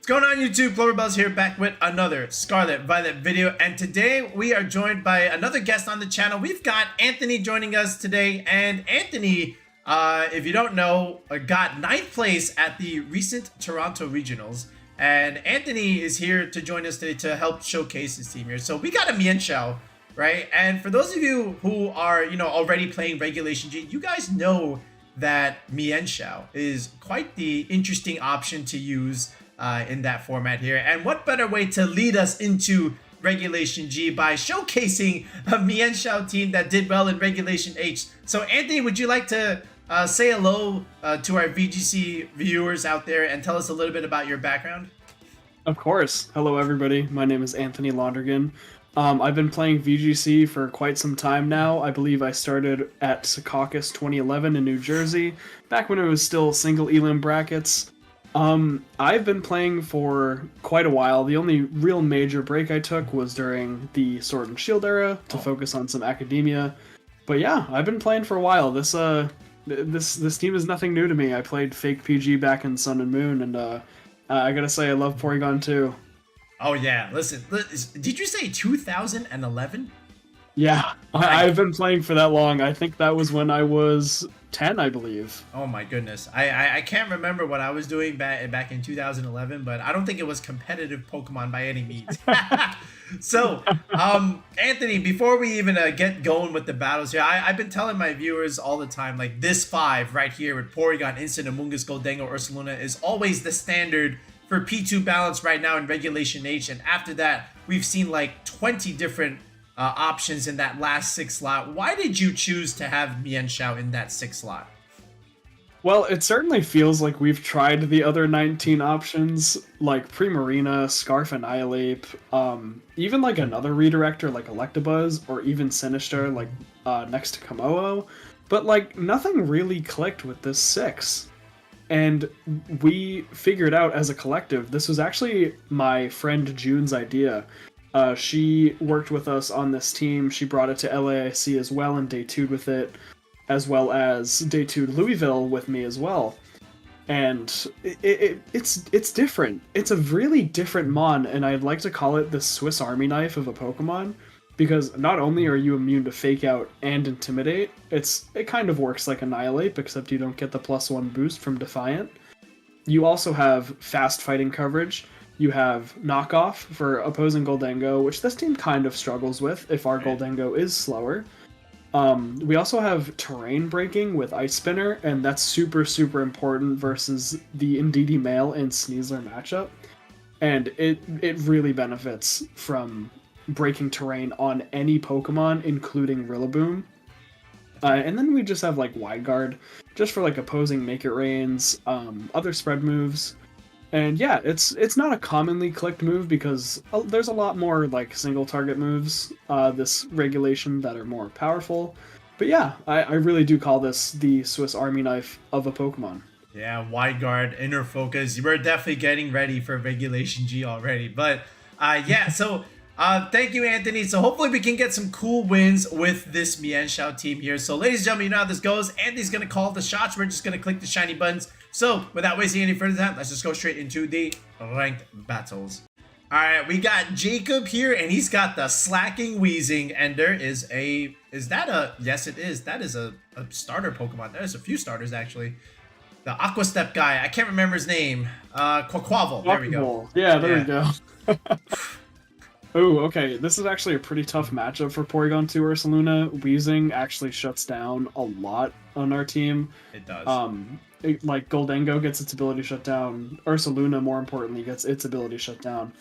What's going on YouTube? Cloverbells here, back with another Scarlet Violet video, and today we are joined by another guest on the channel. We've got Anthony joining us today, and Anthony, if you don't know, got 9th place at the recent Toronto Regionals, and Anthony is here to join us today to help showcase his team here. So we got a Mienshao, right? And for those of you who are, already playing Regulation G, you guys know that Mienshao is quite the interesting option to use in that format here. And what better way to lead us into Regulation G by showcasing a Mienshao team that did well in Regulation H. So Anthony, would you like to say hello to our VGC viewers out there and tell us a little bit about your background? Of course. Hello everybody, my name is Anthony Londergan. I've been playing VGC for quite some time now. I believe I started at Secaucus 2011 in New Jersey, back when it was still single elim brackets. I've been playing for quite a while. The only real major break I took was during the Sword and Shield era to focus on some academia. But yeah, I've been playing for a while. This team is nothing new to me. I played fake PG back in Sun and Moon, and I gotta say I love Porygon too. Oh yeah, listen, did you say 2011? Yeah, I've been playing for that long. I think that was when I was 10, I believe. Oh my goodness. I can't remember what I was doing back in 2011, but I don't think it was competitive Pokemon by any means. So, Anthony, before we even get going with the battles here, I've been telling my viewers all the time, like, this 5 right here with Porygon, Incineroar, Amoongus, Gholdengo, Ursaluna is always the standard for P2 balance right now in Regulation H, and after that, we've seen like 20 different options in that last 6 slot. Why did you choose to have Mienshao in that 6 slot? Well, it certainly feels like we've tried the other 19 options, like Primarina, Scarf Annihilape, even like another redirector like Electabuzz, or even Sinister like next to Komodo, but like nothing really clicked with this 6. And we figured out as a collective, this was actually my friend June's idea. She worked with us on this team. She brought it to LAIC as well and day 2'd with it, as well as day 2'd Louisville with me as well. And it's different. It's a really different mon, and I'd like to call it the Swiss Army knife of a Pokemon, because not only are you immune to Fake Out and Intimidate, it kind of works like Annihilape, except you don't get the +1 boost from Defiant. You also have fast fighting coverage. You have Knockoff for opposing Gholdengo, which this team kind of struggles with if our Gholdengo is slower. We also have Terrain Breaking with Ice Spinner, and that's super, super important versus the Indeedee male and Sneasler matchup. And it really benefits from breaking terrain on any Pokemon, including Rillaboom. And then we just have like Wide Guard, just for like opposing Make It Rains, other spread moves. And yeah, it's not a commonly clicked move because there's a lot more like single target moves this regulation that are more powerful. But yeah, I really do call this the Swiss Army knife of a Pokemon. Yeah, Wide Guard, Inner Focus. We're definitely getting ready for Regulation G already. But yeah, so thank you, Anthony. So hopefully we can get some cool wins with this Mienshao team here. So ladies and gentlemen, you know how this goes. Anthony's going to call the shots. We're just going to click the shiny buttons. So without wasting any further time, let's just go straight into the ranked battles. All right, we got Jacob here, and he's got the Slaking Weezing, and there is yes it is. That is a starter Pokemon. There's a few starters actually. The Aqua Step guy, I can't remember his name. Quaquaval, there we go. Yeah, there we go. Oh, okay. This is actually a pretty tough matchup for Porygon 2 Ursaluna. Weezing actually shuts down a lot on our team. It does. Like Gholdengo gets its ability shut down. Ursaluna, more importantly, gets its ability shut down.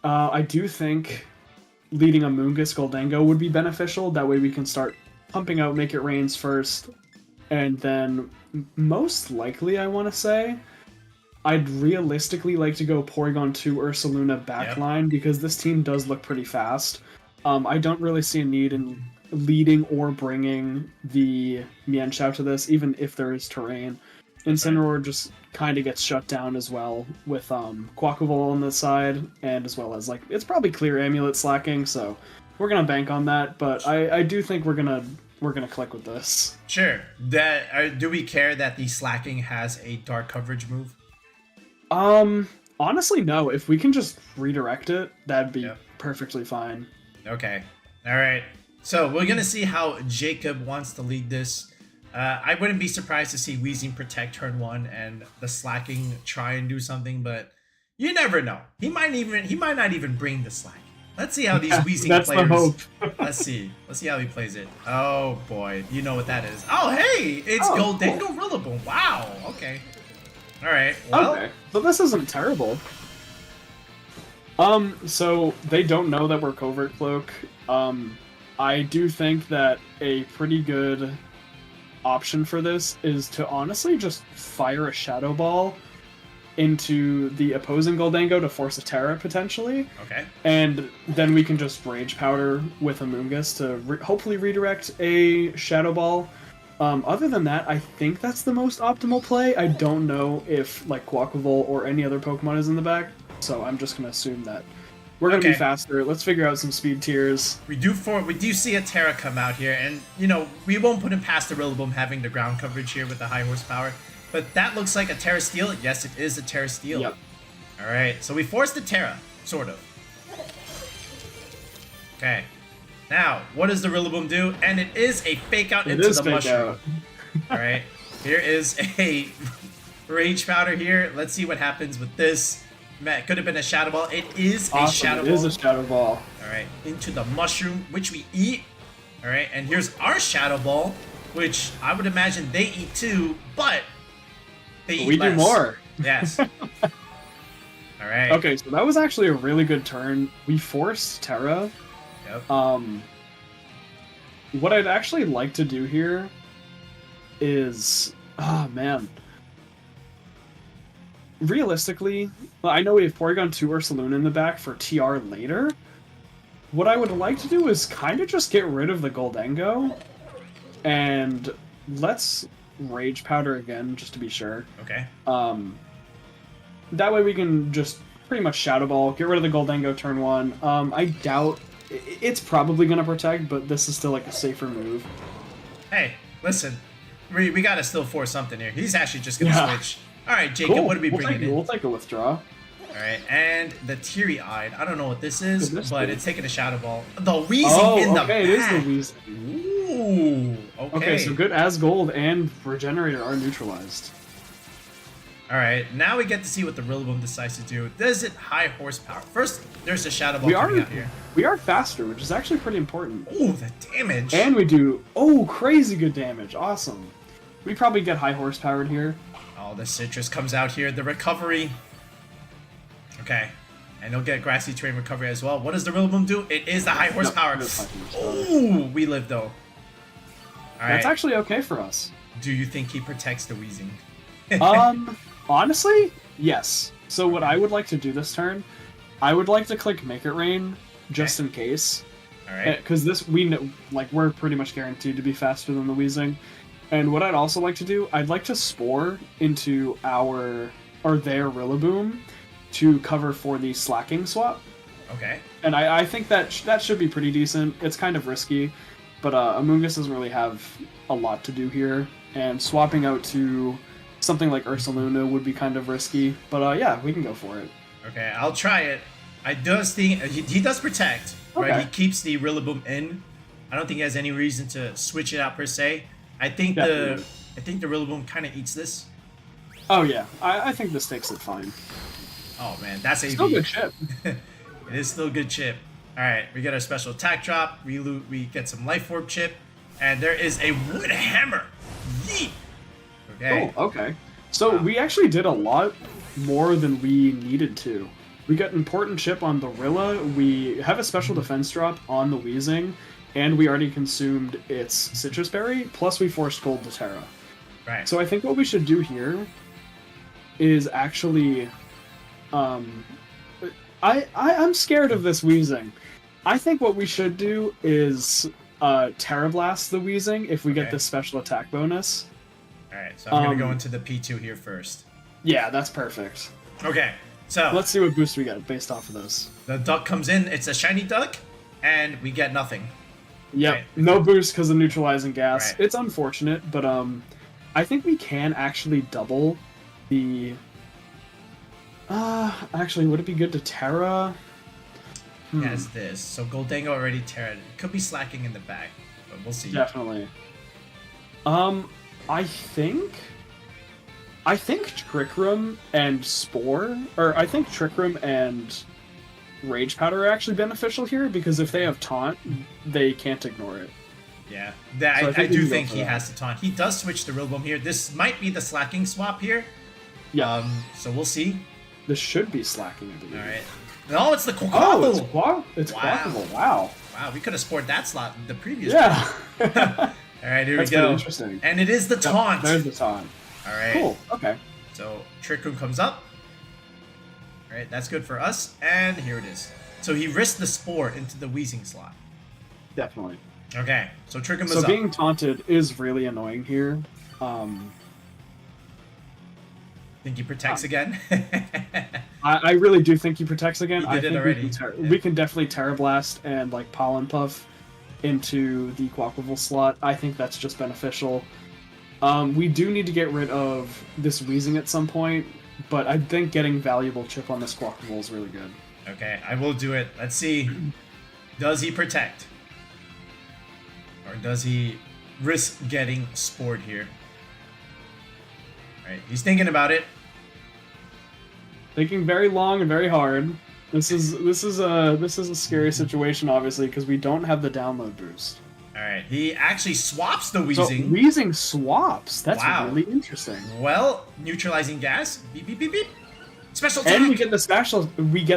I do think leading Amoongus Gholdengo would be beneficial. That way we can start pumping out Make It Rains first. And then, most likely, I want to say, I'd realistically like to go Porygon 2 Ursaluna backline because this team does look pretty fast. I don't really see a need in leading or bringing the Mienshao to this, even if there is terrain. Incineroar just kind of gets shut down as well with Quaquaval on the side, and as well as, like, it's probably clear Amulet Slaking, so we're going to bank on that, but I do think we're gonna click with this. Sure. Do we care that the Slaking has a dark coverage move? Honestly, no. If we can just redirect it, that'd be Yep. perfectly fine. Okay. All right. So we're going to see how Jacob wants to lead this. I wouldn't be surprised to see Weezing protect turn 1 and the Slaking try and do something, but you never know. He might not even bring the Slaking. Let's see how these Weezing That's players. the hope. Let's see how he plays it. Oh boy, you know what that is. Oh hey, it's Oh, Gholdengo cool. Rillaboom. Wow. Okay. All right. Well, Okay, so this isn't terrible. So they don't know that we're Covert Cloak. I do think that a pretty good option for this is to honestly just fire a Shadow Ball into the opposing Gholdengo to force a Terra, potentially. okay. And then we can just Rage Powder with Amoongus to hopefully redirect a Shadow Ball. Other than that, I think that's the most optimal play. I don't know if, like, Quaquaval or any other Pokemon is in the back, so I'm just going to assume that we're going to be Okay. faster. Let's figure out some speed tiers. We do see a Terra come out here, and you know we won't put him past the Rillaboom having the ground coverage here with the high horsepower. But that looks like a Terra Steel. Yes, it is a Terra Steel. Yep. All right, so we forced the Terra, sort of. Okay. Now, what does the Rillaboom do? And it is a fake out into the fake mushroom. out. All right. Here is a Rage Powder here. Let's see what happens with this. Man, could have been a Shadow Ball. It is a Awesome, Shadow it Ball. is a Shadow Ball. All right, into the mushroom, which we eat. All right, and here's our Shadow Ball, which I would imagine they eat too, but they eat We less. do more. Yes. All right. Okay, so that was actually a really good turn. We forced Terra. Yep. What I'd actually like to do here is, oh man. Realistically, well, I know we have Porygon 2 Ursaluna in the back for TR later. What I would like to do is kind of just get rid of the Gholdengo, and let's Rage Powder again, just to be sure. Okay. That way we can just pretty much Shadow Ball, get rid of the Gholdengo turn 1. I doubt it's probably going to protect, but this is still like a safer move. Hey, listen, we gotta still force something here. He's actually just gonna Yeah. switch. All right, Jacob, Cool. what are we bringing in? We'll take a withdraw. All right, and the teary-eyed. I don't know what this is, Could this but be? it's taking a Shadow Ball. The Weezing in the okay, it is the back. Weezing. Ooh. Okay. Okay, so good as Gold and Regenerator are neutralized. All right, now we get to see what the Rillaboom decides to do. Does it high horsepower? First, there's a Shadow Ball coming out here. We are faster, which is actually pretty important. Ooh, the damage. And we do crazy good damage. Awesome. We probably get high horsepowered here. Oh, the Citrus comes out here. The recovery. Okay. And he'll get Grassy Terrain recovery as well. What does the Rillaboom do? It is the high horsepower. it is high horsepower. Ooh, we live though. All right. That's actually okay for us. Do you think he protects the Weezing? Honestly, yes. So what I would like to do this turn, I would like to click Make It Rain just in case. All right. Because this, we know, like, we're pretty much guaranteed to be faster than the Weezing. And what I'd also like to do, I'd like to Spore into their Rillaboom to cover for the Slaking swap. Okay. And I think that should be pretty decent. It's kind of risky, but Amoongus doesn't really have a lot to do here. And swapping out to something like Ursaluna would be kind of risky. But yeah, we can go for it. Okay, I'll try it. I does think he does protect, right? Okay. He keeps the Rillaboom in. I don't think he has any reason to switch it out per se. I think Definitely. the Rillaboom kind of eats this. Oh yeah, I think this takes it fine. Oh man, that's AV. Still good chip. It is still good chip. All right, we get our special attack drop. We get some Life Orb chip, and there is a Wood Hammer. Yeet. Okay. Oh, okay. So Wow. we actually did a lot more than we needed to. We got important chip on the Rilla, we have a special defense drop on the Weezing, and we already consumed its Citrus Berry, plus we forced Gold to Terra. Right. So I think what we should do here is actually... I'm scared of this Weezing. I think what we should do is Terra Blast the Weezing if we Okay. get this special attack bonus. All right. So I'm gonna go Um, into the P2 here first. Yeah, that's perfect. Okay. So Let's see what boost we get based off of this. the duck comes in. It's a shiny duck, and we get nothing. Yep, Right. no boost because of neutralizing gas. Right. It's unfortunate, but I think we can actually double the Actually, would it be good to Terra? He has this. So Gholdengo already Terra. Could be slacking in the back, but we'll see. Definitely. I think Trick Room and Spore, or I think Trick Room and Rage Powder are actually beneficial here, because if they have Taunt, they can't ignore it. Yeah, So I do think he has to Taunt. He does switch to Rillaboom here. This might be the slacking swap here. Yeah. So we'll see. This should be slacking, I believe. All right. No, it's the Quaquaval. Oh, it's Quaquaval. Wow. Wow, we could have spored that slot the previous. Yeah. All right, here That's we go. Interesting. And it is the taunt. There's the taunt. All right. Cool. Okay. So Trick Room comes up. All right, that's good for us. And here it is. So he risked the Spore into the Weezing slot. Definitely. Okay, so Trick Room is up. So being taunted is really annoying here. Think he protects again? I really do think he protects again. He did it already. We can definitely Terra Blast and like Pollen Puff into the Quaquaval slot. I think that's just beneficial. We do need to get rid of this Weezing at some point, but I think getting valuable chip on this Quaquaval is really good. Okay, I will do it. Let's see. Does he protect? Or does he risk getting spored here? Alright, he's thinking about it. Thinking very long and very hard. This is a scary situation, obviously, because we don't have the download boost. Alright, he actually swaps the Weezing. So Weezing swaps. That's really interesting. Well, neutralizing gas. Beep beep beep beep. Special attack. And we get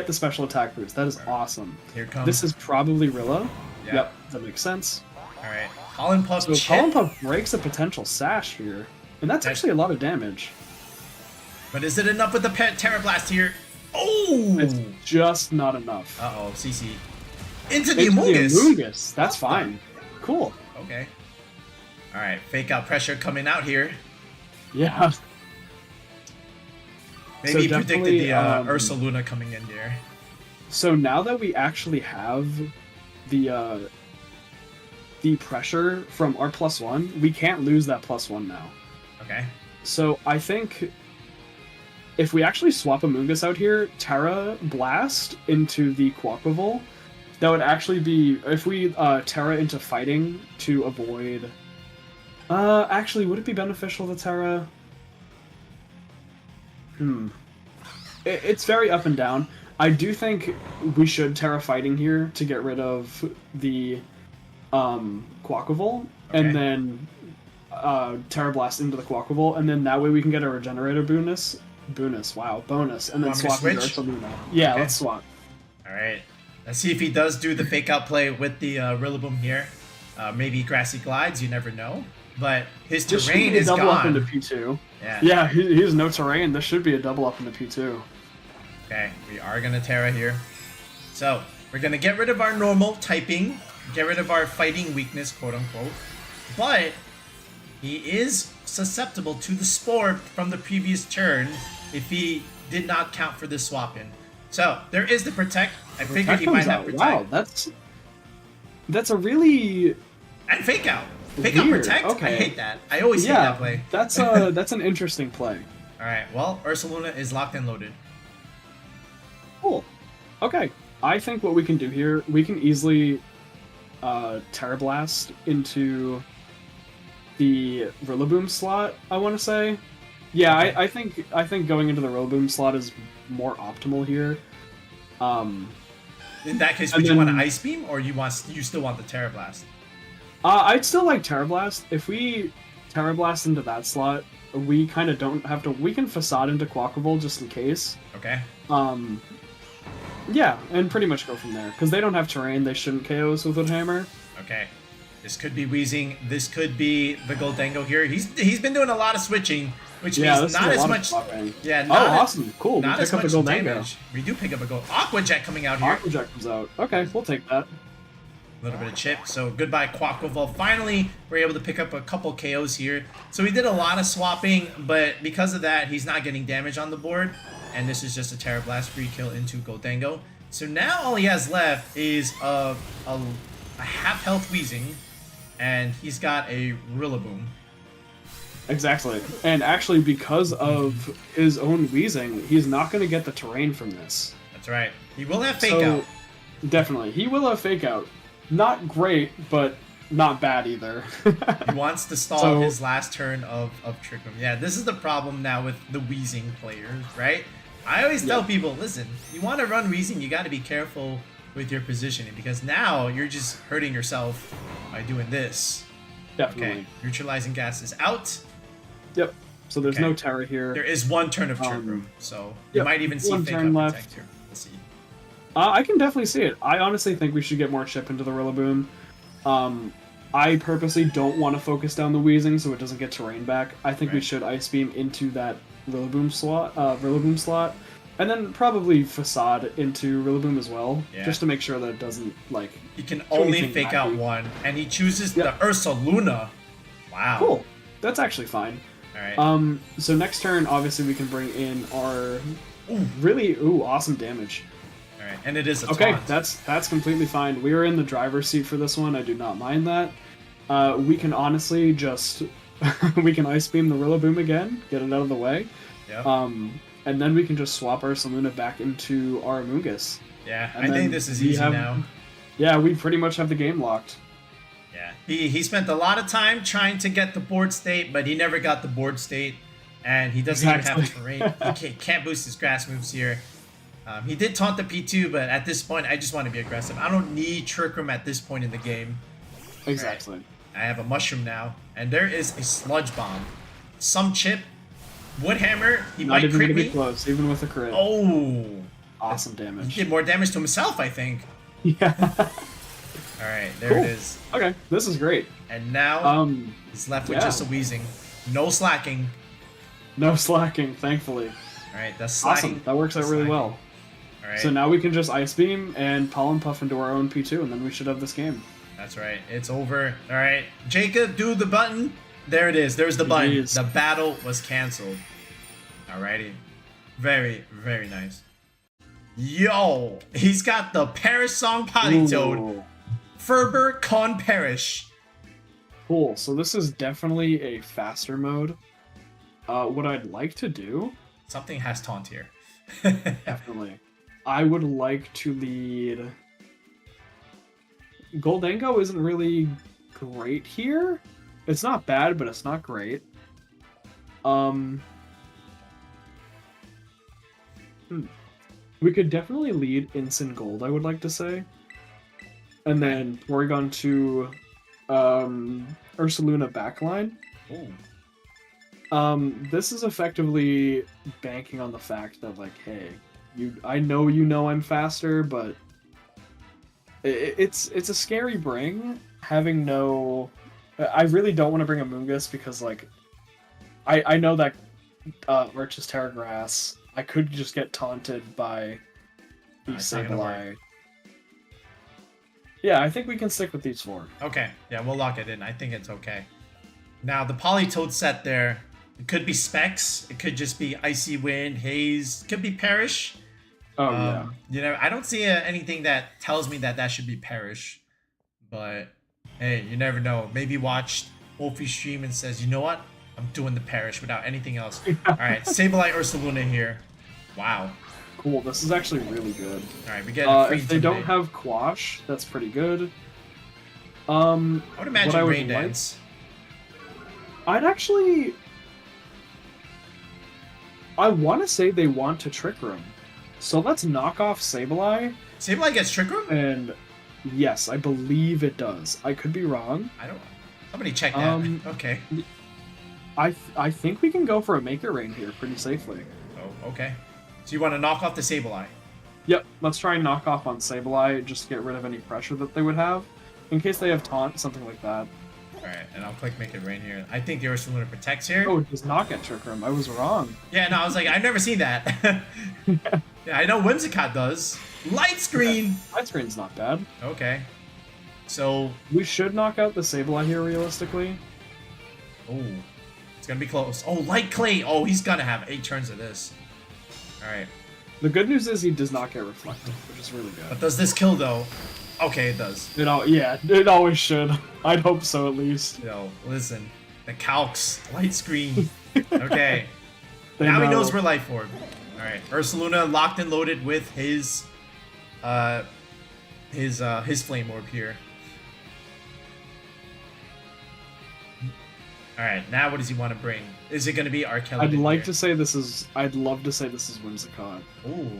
the special attack boost. That is awesome. Here comes. This is probably Rilla. Yeah. Yep, that makes sense. Alright. Pollen Puff. So Pollen Puff breaks a potential sash here. And that's actually a lot of damage. But is it enough with the Terra Blast here? Oh! It's just not enough. Uh-oh, CC. Into the Amoongus. That's fine. Cool. Okay. Alright, fake out pressure coming out here. Yeah. Maybe he predicted the Ursaluna coming in there. So now that we actually have the pressure from our +1, we can't lose that +1 now. Okay. So I think if we actually swap Amoongus out here, Terra Blast into the Quaquaval, that would actually be, if we Terra into fighting to avoid... actually, would it be beneficial to Terra? It's very up and down. I do think we should Terra fighting here to get rid of the Quaquaval, and then Terra Blast into the Quaquaval, and then that way we can get a Regenerator bonus, and then swap the Ursaluna. Yeah, let's swap. Alright. Let's see if he does do the fake out play with the Rillaboom here. Maybe Grassy Glides, you never know. But his terrain is double gone. Up into P2. Yeah, he has no terrain. This should be a double up into P2. Okay, we are going to Terra here. So, we're going to get rid of our normal typing, get rid of our fighting weakness, quote-unquote. But he is susceptible to the Spore from the previous turn if he did not count for this swap-in. So, there is the Protect. I figured he might have Protect. Wow, that's a really... And Fake Out. Fake Out Protect? Okay. I hate that. I always hate that play. That's an interesting play. Alright, well, Ursaluna is locked and loaded. Cool. Okay. I think what we can do here, we can easily Terra Blast into the Rillaboom slot, I want to say. Yeah, I think going into the Rillaboom slot is more optimal here. In that case, would you want an Ice Beam, or you still want the Terra Blast? I'd still like Terra Blast. If we Terra Blast into that slot, we kind of don't have to... We can Facade into Quaquaval just in case. Okay. Yeah, and pretty much go from there. Because they don't have terrain, they shouldn't KO us with a hammer. Okay. This could be Weezing. This could be the Gholdengo here. He's been doing a lot of switching, which means not as much... Yeah, awesome. Cool. Not as much Gholdengo. Damage. We do pick up a Gold. Aqua Jet coming out here. Aqua Jet comes out. Okay, we'll take that. A little bit of chip. So goodbye, Quaquaval. Finally, we're able to pick up a couple KOs here. So we did a lot of swapping, but because of that, he's not getting damage on the board. And this is just a Terra Blast free kill into Gholdengo. So now all he has left is a half health Weezing, and he's got a Rillaboom. Exactly. And actually, because of his own Weezing, he's not going to get the terrain from this. That's right. He will have Fake Out. Definitely. He will have Fake Out. Not great, but not bad either. He wants to stall his last turn of Trick Room. Yeah, this is the problem now with the Weezing players, right? I always tell people, listen, you want to run Weezing, you got to be careful with your positioning, because now you're just hurting yourself by doing this. Definitely. Okay, neutralizing gas is out. Yep. So there's no Terra here. There is one turn of Trick Room, so you might even see Fake Out Protect here. We'll see. I can definitely see it. I honestly think we should get more chip into the Rillaboom. I purposely don't want to focus down the Weezing so it doesn't get terrain back. I think we should Ice Beam into that Rillaboom slot, and then probably Facade into Rillaboom as well, just to make sure that it doesn't, like... He can only Fake Out one, and he chooses the Ursaluna. Wow. Cool. That's actually fine. Alright. So next turn, obviously, we can bring in our awesome damage. Alright, and it is a taunt. That's completely fine. We are in the driver's seat for this one. I do not mind that. We can honestly just... we can Ice Beam the Rillaboom again, get it out of the way. Yep. And then we can just swap our Ursaluna back into our Amoongus. Yeah, I think this is easy now. Yeah, we pretty much have the game locked. Yeah, he spent a lot of time trying to get the board state, but he never got the board state, and he doesn't even have terrain. He can't boost his grass moves here. He did taunt the P2, but at this point, I just want to be aggressive. I don't need Trick Room at this point in the game. Exactly. Right. I have a Mushroom now, and there is a Sludge Bomb. Some chip. Woodhammer, he might crit me. Not even gonna be close, even with a crit. Oh! Awesome damage. He did more damage to himself, I think. Yeah. Alright, there it is. Okay, this is great. And now, he's left with just a Weezing. No slacking. No slacking, thankfully. Alright, that's slacking. Awesome, that works out really well. Alright. So now we can just Ice Beam and Pollen Puff into our own P2, and then we should have this game. That's right, it's over. Alright, Jacob, do the button. There it is, there's the button. The battle was cancelled. Alrighty. Very, very nice. Yo! He's got the Perish Song Politoed. Ferber Con Perish. Cool, so this is definitely a faster mode. What I'd like to do... Something has taunt here. Definitely. I would like to lead... Gholdengo isn't really great here. It's not bad, but it's not great. We could definitely lead Incin Gold, I would like to say. And then Porygon to Ursaluna backline. Ooh. This is effectively banking on the fact that, like, hey, I know you know I'm faster, but it's a scary bring having no... I really don't want to bring Amoongus because, like, I know that Arch is Terra Grass. I could just get taunted by the Sableye. Yeah, I think we can stick with these four. Okay, yeah, we'll lock it in. I think it's okay. Now, the Politoed set there, it could be Specs. It could just be Icy Wind, Haze. It could be Perish. Oh, yeah. You know, I don't see anything that tells me that that should be Perish. But, hey, you never know. Maybe watch Wolfie's stream and says, you know what? I'm doing the Perish without anything else. Alright, Sableye Ursaluna here. Wow. Cool, this is actually really good. Alright, we get a free if they don't have Quash, that's pretty good. I would imagine Rain Dance. I'd actually... I want to say they want to Trick Room. So let's knock off Sableye. Sableye gets Trick Room? And yes, I believe it does. I could be wrong. I don't... Somebody check that. Okay. I think we can go for a Make It Rain here pretty safely. Oh, okay. So you want to knock off the Sableye? Yep, let's try and knock off on Sableye, just to get rid of any pressure that they would have. In case they have Taunt, something like that. Alright, and I'll click Make It Rain here. I think the Ursaluna protects here. Oh, it does not get Trick Room. I was wrong. Yeah, no, I was like, I've never seen that. Yeah, I know Whimsicott does. Light Screen! Light Screen's not bad. Okay. So... we should knock out the Sableye here, realistically. Oh. It's gonna be close. Oh, Light Clay! Oh, he's gonna have 8 turns of this. Alright. The good news is he does not get Reflected, which is really good. But does this kill, though? Okay, it does. Yeah, it always should. I'd hope so, at least. Yo, listen. The calcs. Light screen. Okay. They Now he know. knows we're Life Orb. Alright. Ursaluna locked and loaded with his Flame Orb here. Alright, now what does he want to bring? Is it going to be Archaludon? I'd love to say this is Whimsicott. Ooh.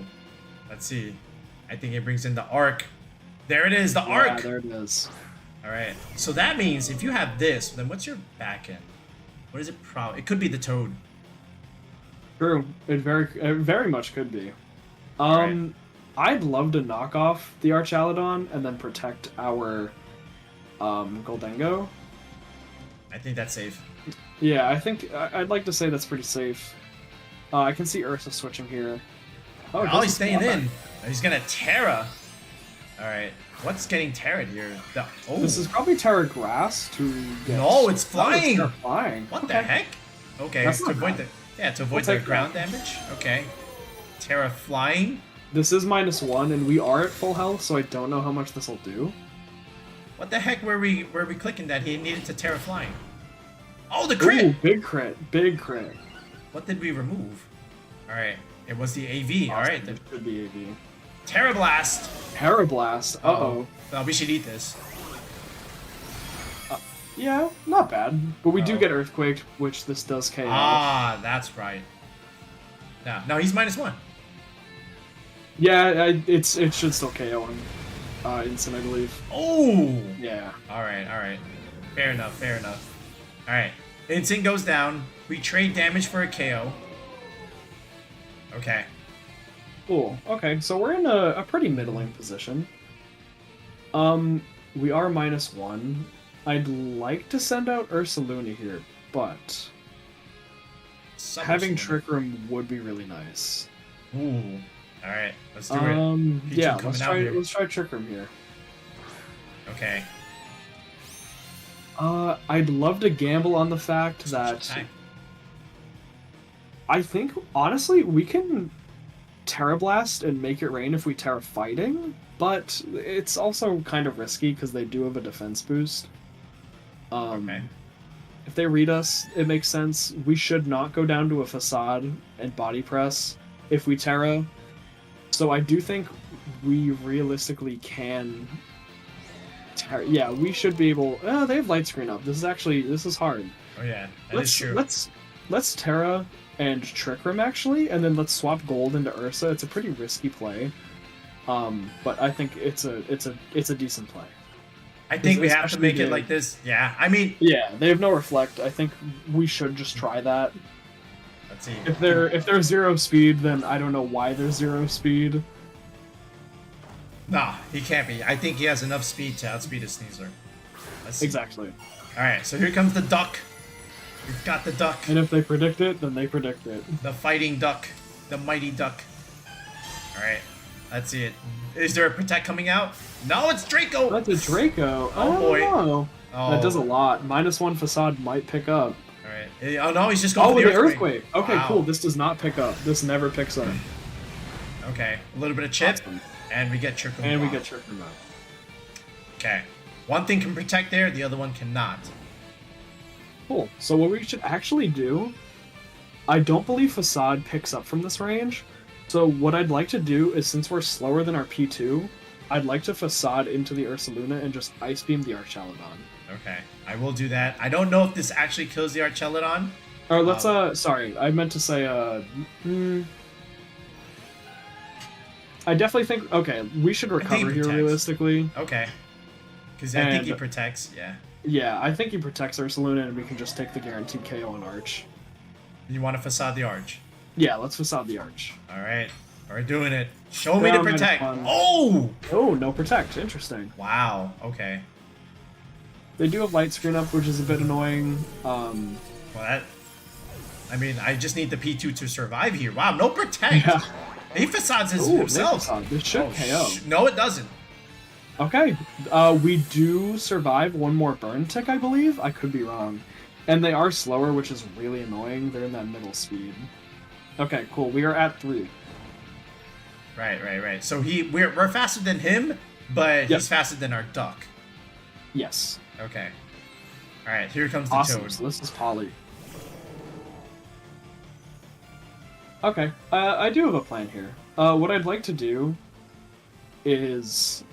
Let's see. I think it brings in the Arc. There it is, the Arc! Yeah, there it is. Alright, so that means if you have this, then what's your back end? What is it probably? It could be the Toad. True. It very much could be. Right. I'd love to knock off the Archaludon and then protect our Gholdengo. I think that's safe. Yeah, I think I'd like to say that's pretty safe. I can see Ursa switching here. Oh, he's staying in. He's gonna Terra. Alright, what's getting Terra here? This is probably Terra Grass to get... No, it's Oh, it's flying! Terra flying. What the heck? Okay, That's to not avoid bad. to avoid We'll the take ground that. damage. Okay. Terra flying. This is -1, and we are at full health, so I don't know how much this will do. What the heck were we clicking that he needed to Terra flying? Oh, the crit! Ooh, big crit. Big crit. What did we remove? Alright, it was the AV. Alright, the It could be AV. Terra Blast. Terra Blast. Uh-oh. Oh, we should eat this. Yeah, not bad. But we do Oh. get Earthquake, which this does KO. Ah, that's right. No, he's -1. Yeah, it should still KO him. Instant, I believe. Oh! Yeah. Alright. Fair enough. Alright. Instant goes down. We trade damage for a KO. Okay. Cool. Okay, so we're in a pretty middling position. We are -1. I'd like to send out Ursaluna here, but having Trick Room would be really nice. Ooh. Alright, let's do it. Yeah, coming out here. let's try Trick Room here. Okay. I'd love to gamble on the fact that I think honestly we can Terra Blast and make it rain if we Terra Fighting, but it's also kind of risky because they do have a defense boost. Okay. If they read us, it makes sense. We should not go down to a Facade and Body Press if we Terra. So I do think we realistically can... Yeah, we should be able... Oh, they have Light Screen up. This is hard. Oh yeah, that is true. Let's Terra and Trick Room, actually, and then let's swap Gold into Ursa. It's a pretty risky play. But I think it's a decent play. I think we have to make it like this. Yeah, I mean... Yeah, they have no Reflect. I think we should just try that. Let's see. If they're 0 speed, then I don't know why they're 0 speed. Nah, he can't be. I think he has enough speed to outspeed a Sneasler. Let's see. Exactly. Alright, so here comes the duck. We've got the duck. And if they predict it, then they predict it. The fighting duck. The mighty duck. Alright, let's see it. Is there a Protect coming out? No, it's Draco! That's a Draco. Oh, I boy. don't know. Oh. That does a lot. -1 Facade might pick up. Alright. Oh no, he's just going Oh, for the the Earthquake. Okay, Wow. cool. This does not pick up. This never picks up. Okay, a little bit of chip, Awesome. and we get Trick Room. And we off. get Trick Room out. Okay. One thing can protect there, the other one cannot. Cool. So what we should actually do... I don't believe Facade picks up from this range. So what I'd like to do is, since we're slower than our P2, I'd like to Facade into the Ursaluna and just Ice Beam the Archaludon. Okay, I will do that. I don't know if this actually kills the Archaludon. Or let's, sorry, I meant to say, I definitely think, okay, we should recover here protects. realistically. Okay. Because I think he And- protects, yeah. Yeah, I think he protects Ursaluna and we can just take the guaranteed KO on Arch. You want to Facade the Arch. Yeah, let's Facade the Arch. Alright, we're doing it. Show me the Round protect. -1. Oh! Oh, no protect. Interesting. Wow, okay. They do have Light Screen up, which is a bit annoying. Well, that... I mean, I just need the P2 to survive here. Wow, no protect! Yeah. He Facades Ooh, himself. Facade. This should KO. No, it doesn't. Okay, we do survive one more burn tick, I believe. I could be wrong. And they are slower, which is really annoying. They're in that middle speed. Okay, cool. We are at 3. Right. So we're faster than him, but Yep. he's faster than our duck. Yes. Okay. Alright, here comes the Awesome, Toad. so this is Poly. Okay, I do have a plan here. What I'd like to do is...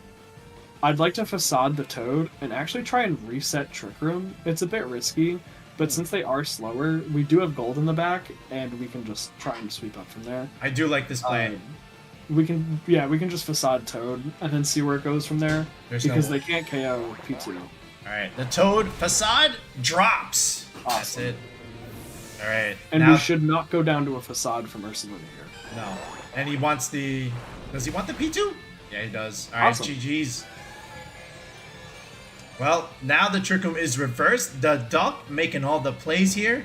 I'd like to Facade the Toad and actually try and reset Trick Room. It's a bit risky, but since they are slower, we do have Gold in the back, and we can just try and sweep up from there. I do like this plan. We can just Facade Toad and then see where it goes from there, because they can't KO P2. Alright, the Toad Facade drops. Awesome. That's it. Alright. And now... we should not go down to a Facade from Ursaluna here. No. And he wants the... Does he want the P2? Yeah, he does. Alright, awesome. GG's. Well, now the Trick Room is reversed. The Duck making all the plays here.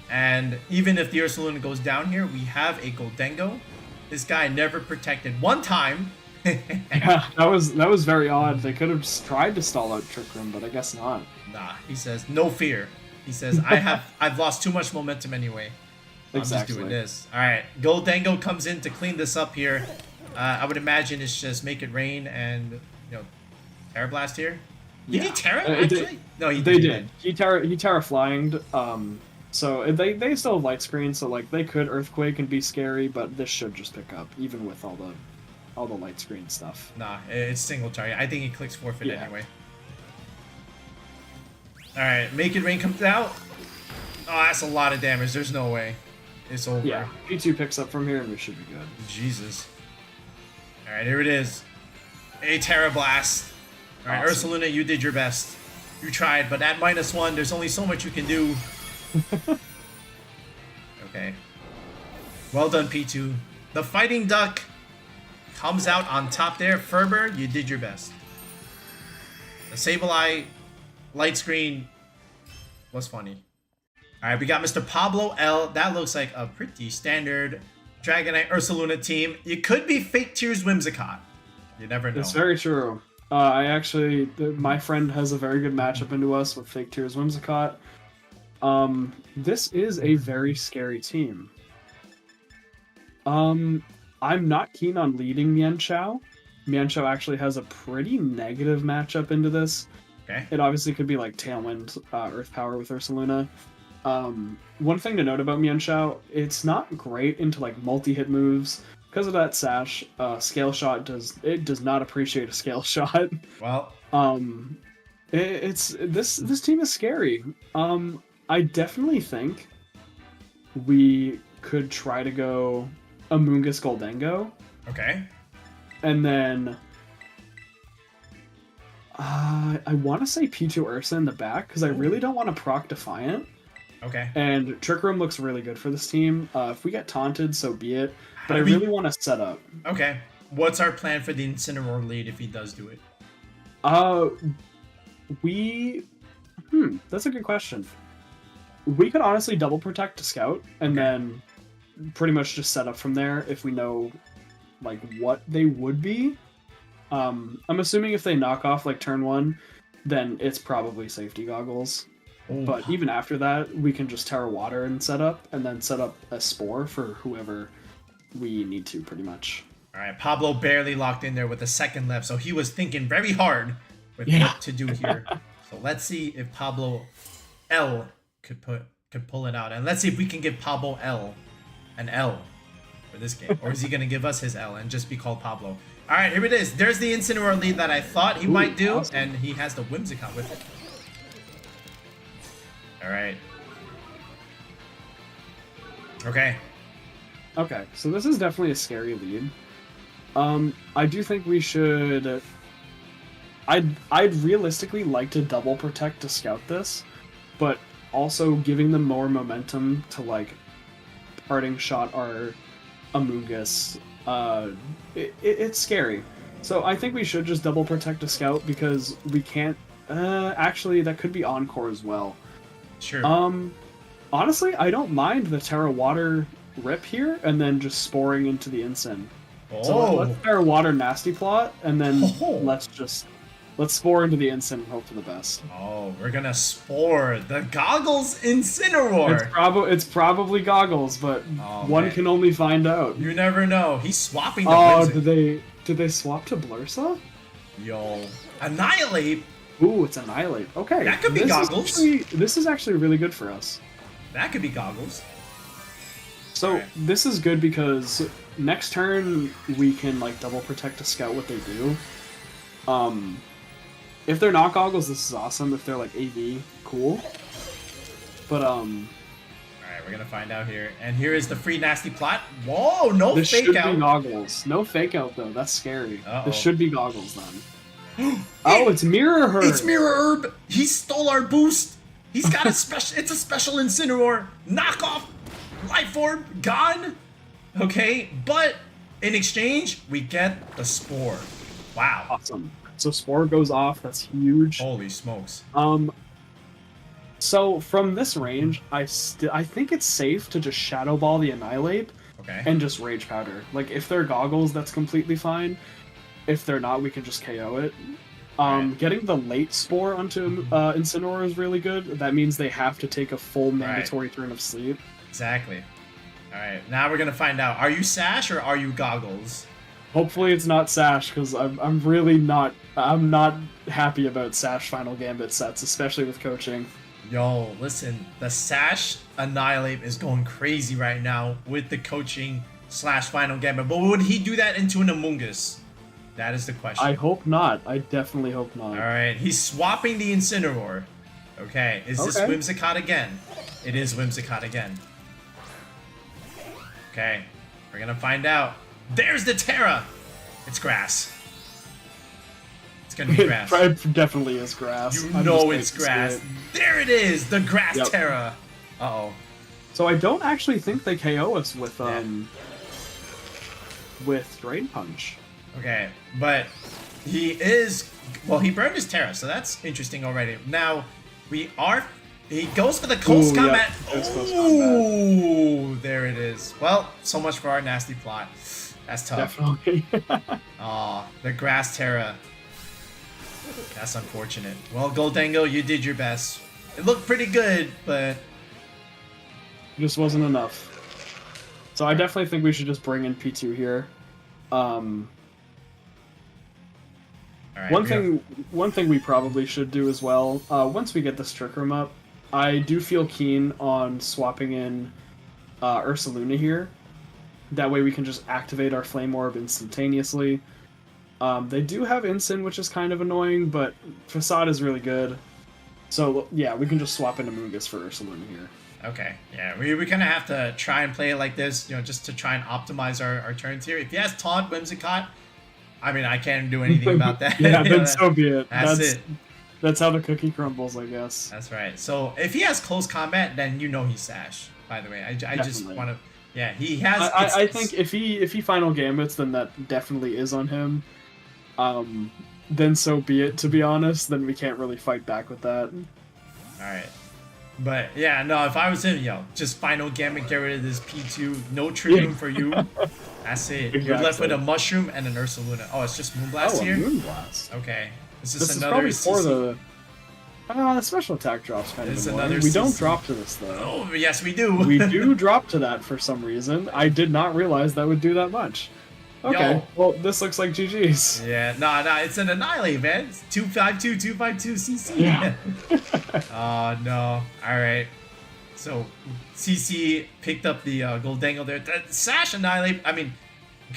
And even if the Ursaluna goes down here, we have a Gholdengo. This guy never protected one time. Yeah, that was very odd. They could have tried to stall out Trick Room, but I guess not. Nah, he says, no fear. He says, I've lost too much momentum anyway. I'm just doing this. Alright, Gholdengo comes in to clean this up here. I would imagine it's just make it rain and, you know, Terra Blast here. Did he Terra, actually? No, he did. He Terra Flying'd, so they still have Light Screen, so like they could Earthquake and be scary, but this should just pick up, even with all the Light Screen stuff. Nah, it's single target. I think he clicks forfeit anyway. Alright, Make It Rain comes out. Oh, that's a lot of damage. There's no way. It's over. Yeah, P2 picks up from here and we should be good. Jesus. Alright, here it is. A Terra Blast. Alright, awesome. Ursaluna, you did your best. You tried, but at -1, there's only so much you can do. Okay. Well done, P2. The Fighting Duck comes out on top there. Ferber, you did your best. The Sableye Light Screen was funny. Alright, we got Mr. Pablo L. That looks like a pretty standard Dragonite Ursaluna team. It could be Fake Tears Whimsicott. You never know. That's very true. My friend has a very good matchup into us with Fake Tears Whimsicott. This is a very scary team. I'm not keen on leading Mienshao. Mienshao actually has a pretty negative matchup into this. Okay. It obviously could be like Tailwind, Earth Power with Ursaluna. One thing to note about Mienshao, it's not great into like multi-hit moves. Because of that sash, Scale Shot does not appreciate a Scale Shot. Well, this team is scary. I definitely think we could try to go Amoongus Gholdengo. Okay. And then I want to say P2 Ursa in the back because I really don't want to proc Defiant. Okay. And Trick Room looks really good for this team. If we get taunted, so be it. But I really want to set up. Okay. What's our plan for the Incineroar lead if he does do it? That's a good question. We could honestly double protect to scout and then pretty much just set up from there if we know like what they would be. I'm assuming if they knock off like turn 1, then it's probably safety goggles. Ooh. But even after that, we can just Terra Water and set up a Spore for whoever we need to, pretty much. Alright, Pablo barely locked in there with a second left, so he was thinking very hard with what to do here. So let's see if Pablo L could pull it out. And let's see if we can give Pablo L an L for this game. Or is he going to give us his L and just be called Pablo? Alright, here it is. There's the Incineroar lead that I thought he might do, awesome. And he has the Whimsicott with it. Alright. Okay, so this is definitely a scary lead. I do think we should... I'd realistically like to double protect to scout this, but also giving them more momentum to, like, parting shot our Amoongus. It's scary. So I think we should just double protect to scout because we can't... actually, that could be Encore as well. Sure. Honestly, I don't mind the Terra Water rip here and then just sporing into the Incin. Oh. So let's Terra Water Nasty Plot and then let's spore into the Incin and hope for the best. Oh, we're gonna spore the Goggles Incineroar. It's probably Goggles, but one can only find out. You never know. He's swapping the Whimsicott. Did they swap to Blursa? Yo. Annihilape? Ooh, it's Annihilape. Okay. That could be Goggles. This is actually really good for us. That could be Goggles. So this is good because next turn we can like double protect to scout what they do. If they're not Goggles, this is awesome. If they're like AV, cool. But Alright, we're gonna find out here. And here is the free nasty plot. Whoa, no this fake should out. be Goggles. No fake out though. That's scary. Uh-oh. This should be Goggles then. Oh, it's Mirror Herb. It's Mirror Herb. He stole our boost. He's got a special. It's a special Incineroar. Knock off. Life Orb gone. Okay, but in exchange we get the Spore. Wow. Awesome. So Spore goes off. That's huge. Holy smokes. So from this range, I think it's safe to just Shadow Ball the Annihilape. Okay. And just Rage Powder. Like if they're Goggles, that's completely fine. If they're not, we can just KO it. Getting the late Spore onto Incineroar is really good. That means they have to take a full mandatory turn of sleep. Exactly. Alright, now we're gonna find out. Are you Sash or are you Goggles? Hopefully it's not Sash, because I'm really not... I'm not happy about Sash Final Gambit sets, especially with coaching. Yo, listen, the Sash Annihilape is going crazy right now with the coaching / Final Gambit. But would he do that into an Amoongus? That is the question. I hope not. I definitely hope not. Alright, he's swapping the Incineroar. Okay, is this Whimsicott again? It is Whimsicott again. Okay, we're gonna find out. There's the Terra! It's grass. It's gonna be grass. It definitely is grass. You know it's grass. There it is! The grass Terra! Uh-oh. So I don't actually think they KO us with Drain Punch. Okay, but he is... Well, he burned his Terra, so that's interesting already. Now, he goes for the Close Combat. Ooh, there it is. Well, so much for our nasty plot. That's tough. Definitely. Aw, the Grass Terra. That's unfortunate. Well, Gholdengo, you did your best. It looked pretty good, but... Just wasn't enough. So I definitely think we should just bring in P2 here. Right, one thing we probably should do as well, once we get this Trick Room up, I do feel keen on swapping in Ursaluna here. That way we can just activate our Flame Orb instantaneously. They do have Incin, which is kind of annoying, but Facade is really good. So yeah, we can just swap in Amoongus for Ursaluna here. Okay, yeah, we kind of have to try and play it like this, you know, just to try and optimize our turns here. If he has Taunt, Whimsicott, I mean, I can't do anything about that. Yeah, then so be it. That's it. That's how the cookie crumbles, I guess. That's right. So if he has Close Combat, then you know he's Sash, by the way. I just want to... Yeah, he has... I think if he Final Gambits, then that definitely is on him. Then so be it, to be honest. Then we can't really fight back with that. Alright. But, yeah, no, if I was him, yo, just Final Gambit, get rid of this P2, no Trick Room for you. That's it. Exactly. You're left with a Mushroom and an Ursaluna. Oh, it's just Moonblast here? Moonblast. Okay. This is another is probably for the special attack drops kind of annoying. We don't drop to this, though. Oh, yes, we do. We do drop to that for some reason. I did not realize that would do that much. Okay, yo. Well, this looks like GG's. Yeah, nah, it's an Annihilape, man. It's 252, 252 CC. Yeah. Oh, no. Alright. So, CC picked up the Gholdengo there. The Sash Annihilape, I mean,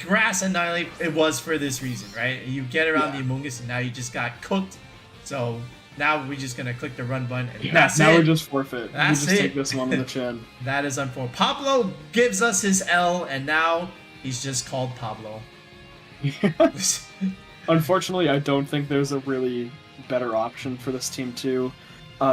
Grass Annihilape, it was for this reason, right? You get around the Amoongus, and now you just got cooked. So, now we're just going to click the run button, and that's now it. we just forfeit. That's we just take this one on the chin. That is unfortunate. Pablo gives us his L, and now... he's just called Pablo. Unfortunately, I don't think there's a really better option for this team, too.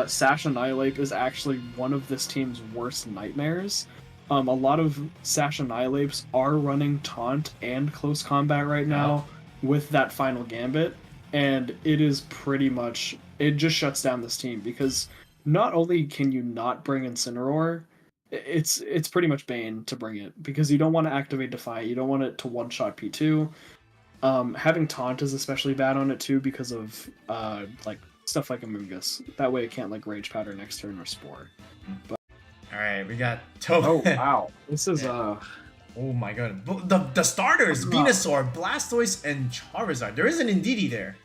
Sash Annihilape is actually one of this team's worst nightmares. A lot of Sash Annihilapes are running Taunt and Close Combat right now with that Final Gambit, and it is pretty much... it just shuts down this team, because not only can you not bring Incineroar, it's pretty much Bane to bring it, because you don't want to activate Defy, you don't want it to one-shot P2. Having Taunt is especially bad on it too, because of like stuff like Amoongus. That way it can't like Rage Powder next turn or Spore. But... Alright, we got Oh wow. This is oh my god. The starters, Venusaur, Blastoise, and Charizard. There is an Indeedee there.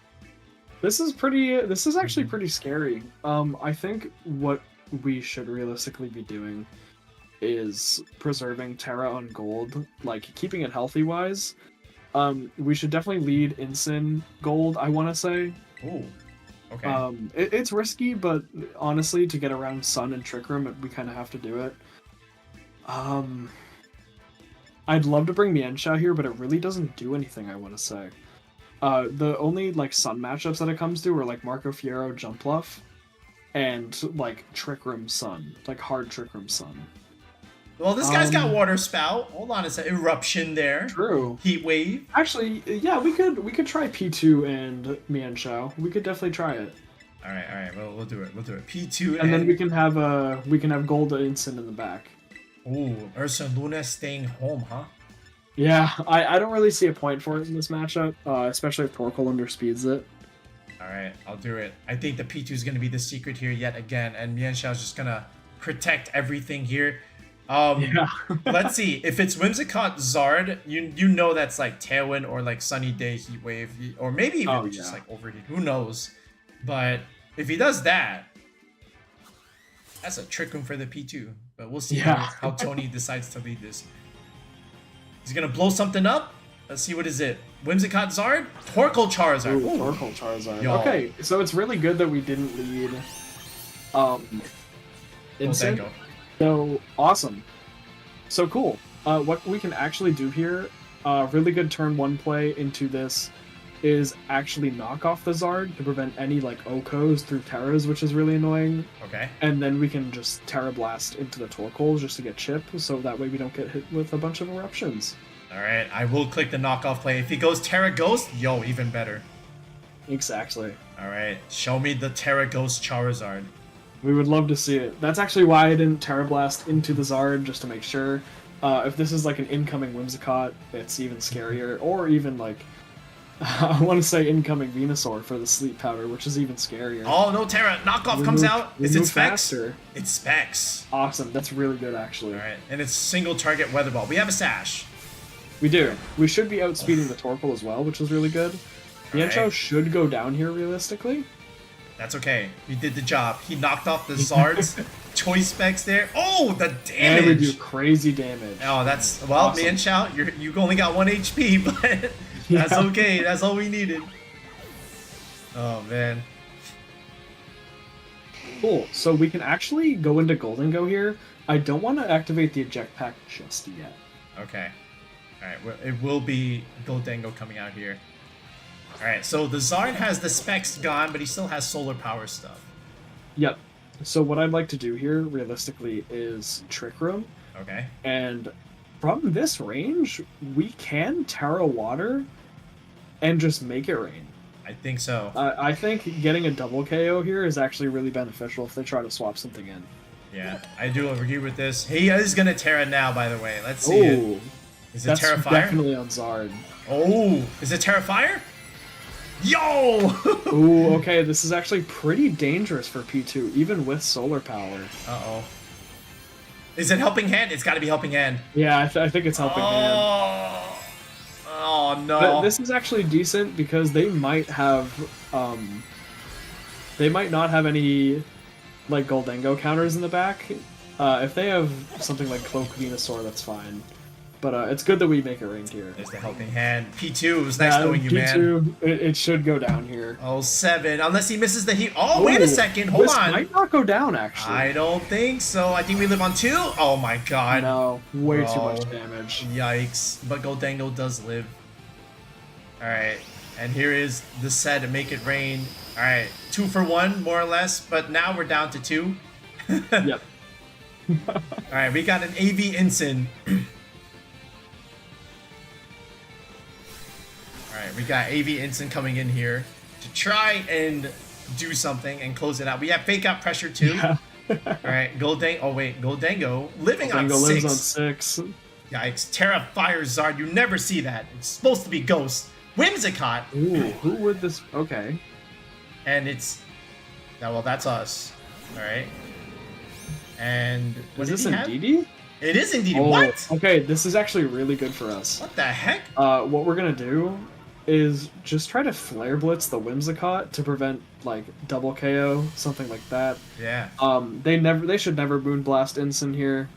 This is actually pretty scary. I think what we should realistically be doing is preserving Terra on gold, like keeping it healthy wise. We should definitely lead Incin gold, I want to say. Ooh. Okay. It's risky, but honestly, to get around Sun and Trick Room, we kind of have to do it. I'd love to bring Mienshao here, but it really doesn't do anything, I want to say. The only like Sun matchups that it comes to are like Marco Fiero, Jumpluff, and like Trick Room Sun, like hard Trick Room Sun. Well, this guy's got Water Spout. Hold on, it's an Eruption there. True. Heat Wave. Actually, yeah, we could try P2 and Mienshao. We could definitely try it. All right. Well, we'll do it. P2 and then we can have Gold Incin in the back. Ooh, Ursaluna staying home, huh? Yeah, I don't really see a point for it in this matchup, especially if Torkoal underspeeds it. All right, I'll do it. I think the P2 is going to be the secret here yet again, and Mienshao is just going to protect everything here. Yeah. Let's see. If it's Whimsicott Zard, you know that's like Tailwind or like Sunny Day Heat Wave, or maybe even just like Overheat. Who knows? But if he does that, that's a trick room for the P2. But we'll see how Tony decides to lead this. He's gonna blow something up. Let's see, what is it? Whimsicott Zard? Torkoal Charizard. Ooh, Torkoal Charizard. Yo. Okay, so it's really good that we didn't lead Incin. Gholdengo. So awesome. So cool. What we can actually do here, really good turn 1 play into this is actually knock off the Zard to prevent any like OHKOs through Terras, which is really annoying. Okay. And then we can just Terra Blast into the Torkoal just to get chip, so that way we don't get hit with a bunch of eruptions. Alright, I will click the knockoff play. If he goes Terra Ghost, yo, even better. Exactly. Alright, show me the Terra Ghost Charizard. We would love to see it. That's actually why I didn't Terra Blast into the Zard, just to make sure. If this is like an incoming Whimsicott, it's even scarier. Or even like, I want to say incoming Venusaur for the Sleep Powder, which is even scarier. Oh, no Terra. Knockoff comes out. Is it Specs? Faster. It's Specs. Awesome. That's really good, actually. Alright, and it's single target Weather Ball. We have a Sash. We do. We should be outspeeding the Torkoal as well, which is really good. Mienshao should go down here, realistically. That's okay. He did the job. He knocked off the Zard's choice specs there. Oh, the damage! And we do crazy damage. Oh, that's... Well, awesome. Mienshao, you only got 1 HP, but that's okay. That's all we needed. Oh, man. Cool. So we can actually go into Gholdengo here. I don't want to activate the eject pack just yet. Okay. Alright, well, it will be Gholdengo coming out here. Alright, so the Zard has the specs gone, but he still has solar power stuff. Yep. So what I'd like to do here, realistically, is Trick Room. Okay. And from this range, we can Terra Water and just make it rain. I think so. I think getting a double KO here is actually really beneficial if they try to swap something in. Yeah, I do agree with this. He is going to Terra now, by the way. Let's see it. Is it Terra Fire? Definitely on Zard. Oh, is it Terra Fire? Yo! Ooh, okay, this is actually pretty dangerous for P2, even with solar power. Uh-oh. Is it Helping Hand? It's got to be Helping Hand. Yeah, I think it's Helping Hand. Oh, no. But this is actually decent because they might have, they might not have any, like, Gholdengo counters in the back. If they have something like Cloak Venusaur, that's fine. But it's good that we make it rain here. There's the Helping Hand. P2, it was nice knowing you, man. P2, it should go down here. Oh, 7. Unless he misses the heat. Oh, wait a second. Hold on. This might not go down, actually. I don't think so. I think we live on 2. Oh, my God. No, way too much damage. Yikes. But Gholdengo does live. Alright. And here is the set to make it rain. Alright. 2 for 1, more or less. But now we're down to 2. Yep. Alright, we got an AV Incin. Alright, we got AV Incin coming in here to try and do something and close it out. We have Fake Out Pressure too. Yeah. Alright, Gholdengo. Oh wait, Gholdengo living on 6. Lives on 6. Yikes. Terra Fire Zard. You never see that. It's supposed to be Ghost. Whimsicott. Ooh, who would this... Okay. And it's... well, that's us. Alright. And... Is this Indeedee? It is Indeedee. Oh, what? Okay, this is actually really good for us. What the heck? What we're gonna do is just try to Flare Blitz the Whimsicott to prevent like double KO, something like that. Yeah. They should never Moonblast Incin here.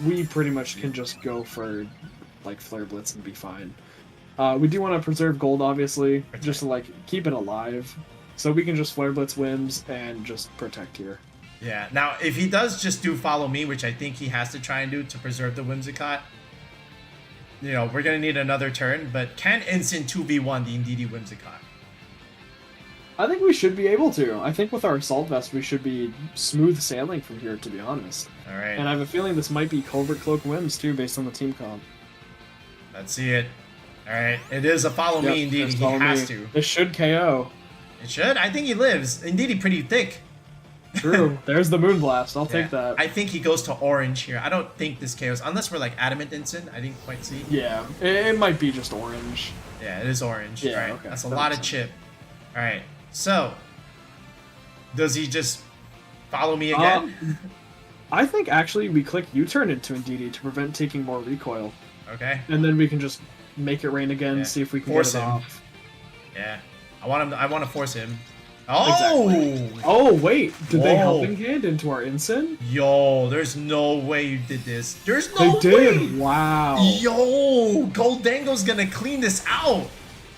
We pretty much can just go for like Flare Blitz and be fine. We do want to preserve gold, obviously, just to like keep it alive. So we can just Flare Blitz Whims and just protect here. Yeah. Now, if he does just do Follow Me, which I think he has to try and do to preserve the Whimsicott, you know, we're going to need another turn. But can Incin 2v1 the Indeedee Whimsicott? I think we should be able to. I think with our Assault Vest, we should be smooth sailing from here, to be honest. All right. And I have a feeling this might be Covert Cloak Whims, too, based on the team comp. Let's see it. All right. It is a Follow Me, indeed. He has to. This should KO. It should? I think he lives. Indeedee pretty thick. True. There's the Moonblast. I'll take that. I think he goes to orange here. I don't think this KOs. Unless we're like Adamant Incin. I didn't quite see. Yeah. It might be just orange. Yeah, it is orange. Yeah, right. okay. That's a lot of chip. All right. So, does he just follow me again? I think actually we click U-turn into Indeedee to prevent taking more recoil. Okay. And then we can just make it rain again, see if we can force get it him off. Yeah. I want to force him. Oh! Exactly. Oh, wait. Did they Helping Hand into our Incin? Yo, there's no way you did this. There's no way! They did. Wow. Yo, Gholdengo's gonna clean this out.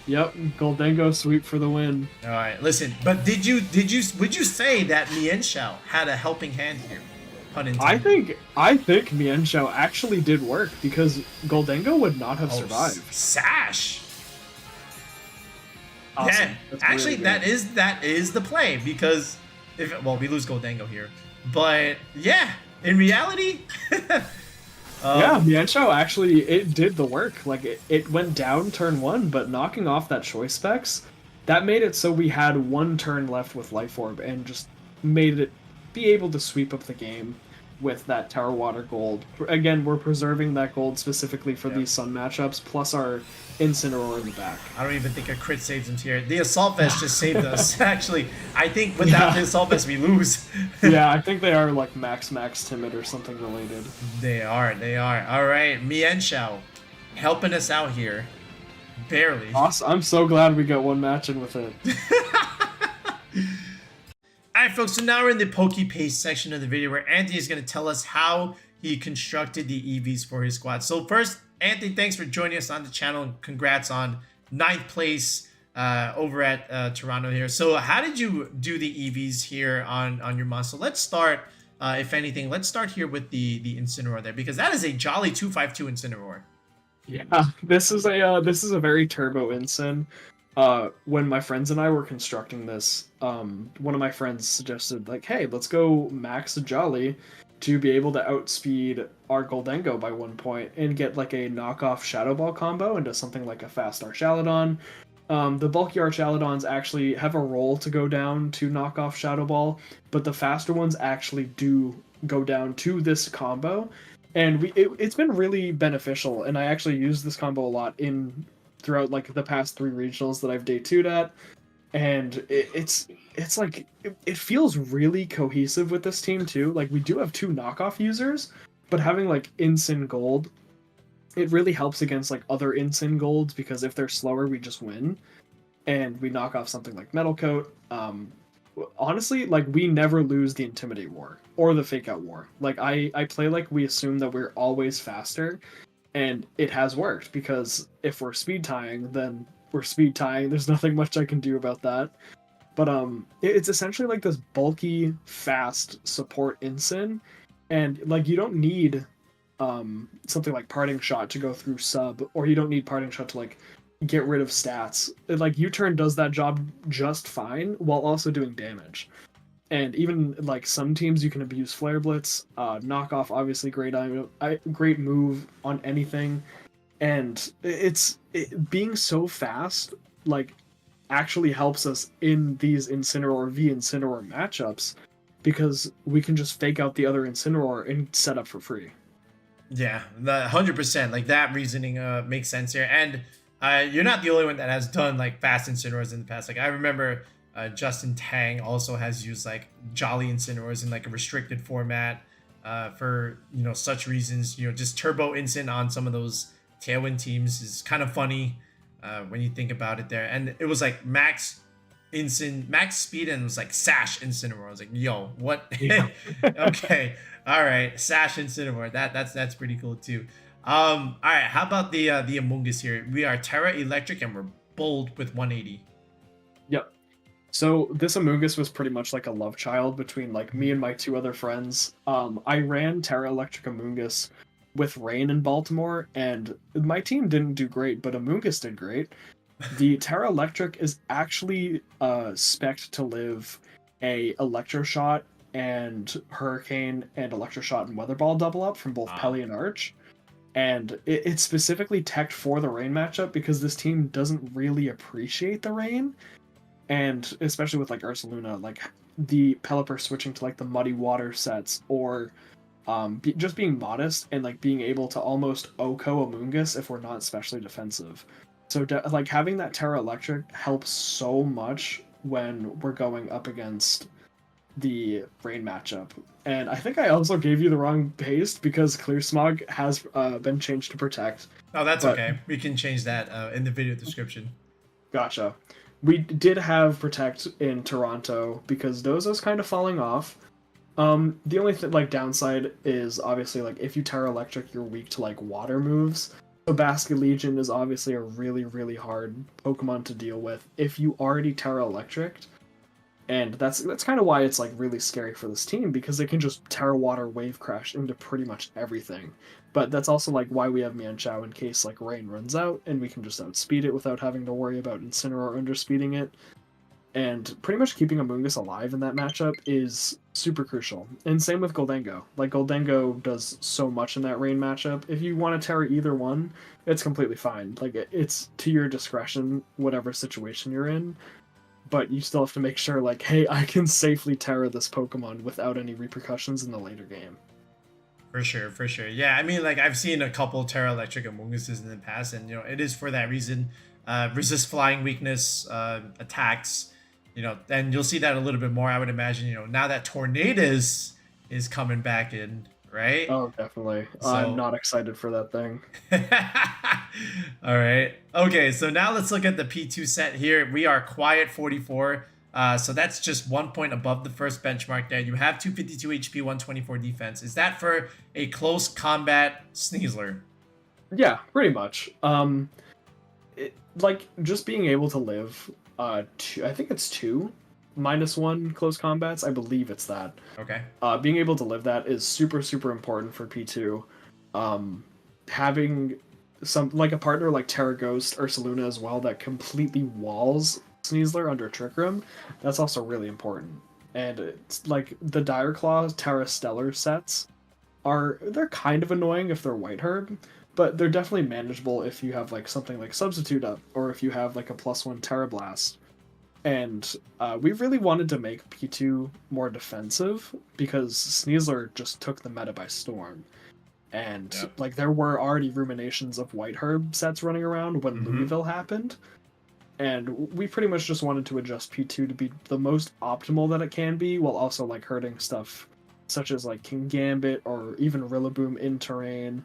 Yep, Gholdengo sweep for the win. All right, listen, but would you say that Mienshao had a helping hand here? Pun intended. I think Mienshao actually did work because Gholdengo would not have survived. Sash. Awesome. Yeah, actually, really that is the play because we lose Gholdengo here, but yeah, in reality, yeah, Mienshao actually it did the work. Like it went down turn 1, but knocking off that choice specs, that made it so we had 1 turn left with Life Orb and just made it be able to sweep up the game with that Tower Water gold. Again, we're preserving that gold specifically for these Sun matchups, plus our Incineroar in the back. I don't even think a crit saves him here. The Assault Vest just saved us, actually. I think without the Assault Vest, we lose. Yeah, I think they are like max timid or something related. They are. All right, Mienshao helping us out here. Barely. Awesome. I'm so glad we got one match in with it. Alright folks, so now we're in the Pokepaste section of the video where Anthony is going to tell us how he constructed the EVs for his squad. So first, Anthony, thanks for joining us on the channel and congrats on 9th place over at Toronto here. So how did you do the EVs here on your monster? Let's start, if anything, let's start here with the Incineroar there because that is a jolly 252 Incineroar. Yeah, this is a very turbo Incin. When my friends and I were constructing this, one of my friends suggested, like, hey, let's go max Jolly to be able to outspeed our Gholdengo by 1 point and get, like, a knockoff Shadow Ball combo into something like a fast Archaludon. The bulky Archaludons actually have a roll to go down to knock off Shadow Ball, but the faster ones actually do go down to this combo. And it's been really beneficial, and I actually use this combo a lot throughout like the past 3 regionals that I've day 2'd at, and it's like it feels really cohesive with this team too. Like we do have 2 knockoff users, but having like Incin Gold, it really helps against like other Incin Golds because if they're slower, we just win, and we knock off something like Metal Coat. Honestly, like we never lose the Intimidate War or the Fake Out War. Like I play like we assume that we're always faster. And it has worked because if we're speed tying, then we're speed tying. There's nothing much I can do about that. But it's essentially like this bulky, fast support Incin, and like you don't need something like Parting Shot to go through sub, or you don't need Parting Shot to like get rid of stats. Like U-turn does that job just fine while also doing damage. And even like some teams you can abuse Flare Blitz, knockoff obviously great move on anything, and being so fast like actually helps us in these Incineroar v Incineroar matchups because we can just fake out the other Incineroar and set up for free. Yeah, 100%. Like that reasoning makes sense here, and you're not the only one that has done like fast Incineroars in the past. Like I remember. Justin Tang also has used like Jolly Incineroars in like a restricted format for such reasons. Just turbo Incin on some of those Tailwind teams is kind of funny. when you think about it there. And it was like max speed, and it was like Sash Incineroar. I was like, yo, what? Yeah. Okay, all right, Sash Incineroar. That's pretty cool too. All right, how about the Amoongus here? We are Terra Electric and we're bold with 180. Yep. So this Amoongus was pretty much like a love child between like me and my two other friends. I ran Terra Electric Amoongus with Rain in Baltimore, and my team didn't do great, but Amoongus did great. The Terra Electric is actually spec'd to live a Electroshot and Hurricane and Electroshot and Weather Ball double up from both Pelly and Arch. And it's specifically teched for the Rain matchup because this team doesn't really appreciate the Rain. And especially with like Ursaluna, like the Pelipper switching to like the Muddy Water sets, or just being modest and like being able to almost OHKO Amoongus if we're not especially defensive. So like having that Terra Electric helps so much when we're going up against the Rain matchup. And I think I also gave you the wrong paste because Clear Smog has been changed to Protect. Oh, that's okay. We can change that in the video description. Gotcha. We did have Protect in Toronto because Dozo's kind of falling off. The only like downside is obviously like if you Terra Electric, you're weak to like water moves. So Basket Legion is obviously a really, really hard Pokemon to deal with if you already Terra Electric. And that's kind of why it's like really scary for this team because they can just Terra Water Wave Crash into pretty much everything. But that's also like why we have Mienshao in case like Rain runs out and we can just outspeed it without having to worry about Incineroar underspeeding it. And pretty much keeping Amoongus alive in that matchup is super crucial. And same with Gholdengo. Like Gholdengo does so much in that Rain matchup. If you want to Terra either one, it's completely fine. Like it's to your discretion, whatever situation you're in. But you still have to make sure, like, hey, I can safely Terra this Pokemon without any repercussions in the later game. For sure, for sure. Yeah, I mean, like, I've seen a couple Terra Electric Amoonguses in the past, and, you know, it is for that reason. Resist flying weakness, attacks, you know, and you'll see that a little bit more, I would imagine, you know, now that Tornadus is coming back in, right? Oh, definitely. So... I'm not excited for that thing. All right. Okay, so now let's look at the P2 set here. We are Quiet 44. So that's just 1 point above the first benchmark there. You have 252 HP, 124 defense. Is that for a close combat Sneasler? Yeah, pretty much. Like, just being able to live, I think it's 2 -1 close combats. I believe it's that. Okay. Being able to live that is super, super important for P2. Having some like a partner like Terra Ghost, Ursaluna as well that completely walls Sneasler under Trick Room, that's also really important. And it's like the Dire Claw Terra Stellar sets they're kind of annoying if they're White Herb, but they're definitely manageable if you have like something like Substitute up or if you have like a +1 Terra Blast. And we really wanted to make P2 more defensive because Sneasler just took the meta by storm. And like there were already ruminations of White Herb sets running around when Louisville happened. And we pretty much just wanted to adjust P2 to be the most optimal that it can be while also like hurting stuff such as like King Gambit or even Rillaboom in terrain.